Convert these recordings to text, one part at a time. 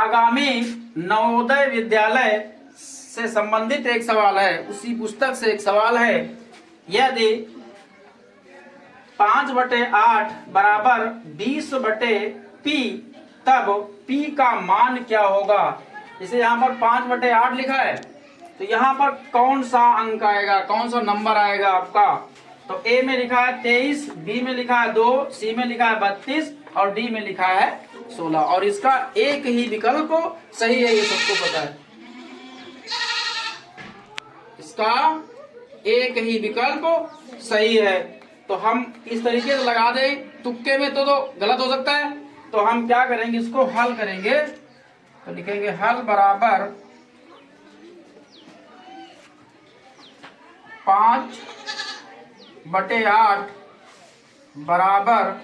आगामी नवोदय विद्यालय से संबंधित एक सवाल है, उसी पुस्तक से एक सवाल है। यदि 5/8 बराबर 20/p, तब p का मान क्या होगा। जैसे यहाँ पर 5/8 लिखा है, तो यहाँ पर कौन सा अंक आएगा, कौन सा नंबर आएगा आपका। तो ए में लिखा है 23, बी में लिखा है 2, सी में लिखा है 32 और डी में लिखा है 16। और इसका एक ही विकल्प सही है, ये सबको पता है। इसका एक ही विकल्प सही है। तो हम इस तरीके से लगा दें, तुक्के में तो गलत हो सकता है। तो हम क्या करेंगे, इसको हल करेंगे। तो लिखेंगे हल बराबर 5/8 बराबर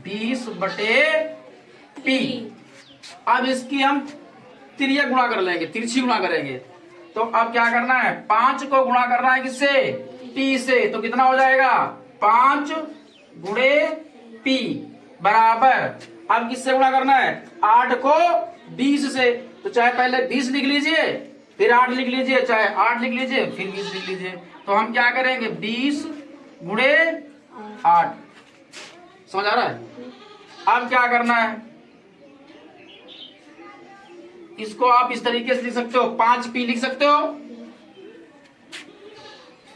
20/p। अब इसकी हम तिर्यक गुणा कर लेंगे, तिरछी गुणा करेंगे। तो अब क्या करना है, 5 को गुणा करना है किससे, p से। तो कितना हो जाएगा, 5 गुणे p बराबर, अब किससे गुणा करना है, 8 को 20 से। तो चाहे पहले 20 लिख लीजिए, फिर 8 लिख लीजिए, चाहे 8 लिख लीजिए फिर 20 लिख लीजिए। तो हम क्या करेंगे, 20 गुणे 8। समझ आ रहा है। अब क्या करना है, इसको आप इस तरीके से लिख सकते हो, 5p लिख सकते हो।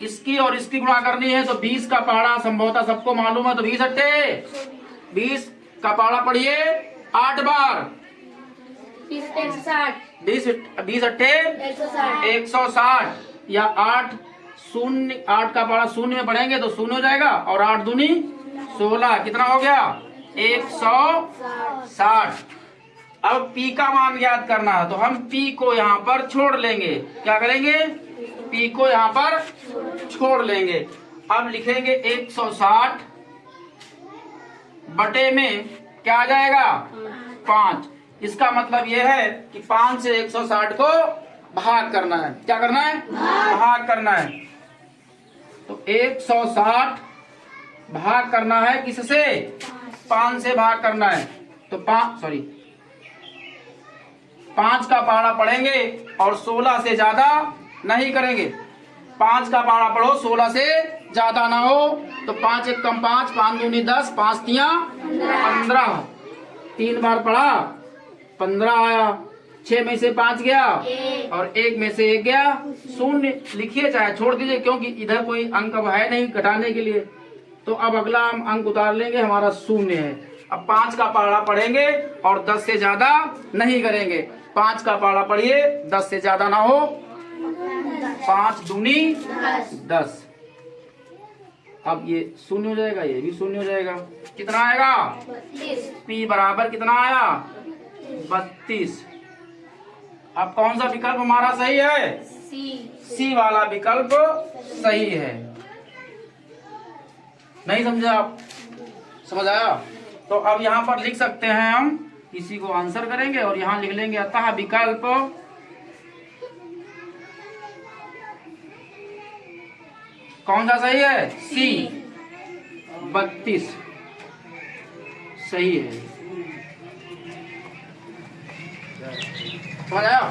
इसकी और इसकी गुणा करनी है, तो 20 का पहाड़ा संभवतः सबको मालूम है। तो 20 अट्ठे 20 का पहाड़ा पढ़िए 8 बार, 20 अट्ठे 160, या 8 का पहाड़ा शून्य में पढ़ेंगे तो शून्य हो जाएगा, और 8 दूनी 16, कितना हो गया, 160। अब p का मान ज्ञात करना है, तो हम p को यहाँ पर छोड़ लेंगे। क्या करेंगे, p को यहाँ पर छोड़ लेंगे। अब लिखेंगे 160 बटे में क्या आ जाएगा, 5। इसका मतलब यह है कि 5 से 160 को भाग करना है। क्या करना है, भाग करना है। तो 160 भाग करना है किससे, 5 से भाग करना है। तो 5 का पहाड़ा पढ़ेंगे और 16 से ज्यादा नहीं करेंगे। 5 का पहाड़ा पढ़ो, 16 से ज्यादा ना हो। तो 5 1 कम 5, 5 दूनी 10, 5 तिया 15, 3 बार पढ़ा 15 आया, 6 में से 5 गया और 1 में से 1 गया, शून्य लिखिए चाहे छोड़ दीजिए, क्योंकि इधर कोई अंक अब है नहीं घटाने के लिए। तो अब अगला हम अंक उतार लेंगे, हमारा शून्य है। अब 5 का पहाड़ा पढ़ेंगे और 10 से ज्यादा नहीं करेंगे। 5 का पहाड़ा पढ़िए, 10 से ज्यादा ना हो, 5 दूनी 10। अब ये शून्य हो जाएगा, ये भी शून्य हो जाएगा। कितना आएगा, p बराबर कितना आया, 32। अब कौन सा विकल्प हमारा सही है, सी वाला विकल्प सही है। नहीं समझे आप, समझ आया। तो अब यहाँ पर लिख सकते हैं, हम इसी को आंसर करेंगे और यहाँ लिख लेंगे अतः विकल्प कौन सा सही है, सी 32 सही है। समझ आया,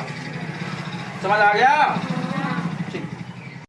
समझ आ गया।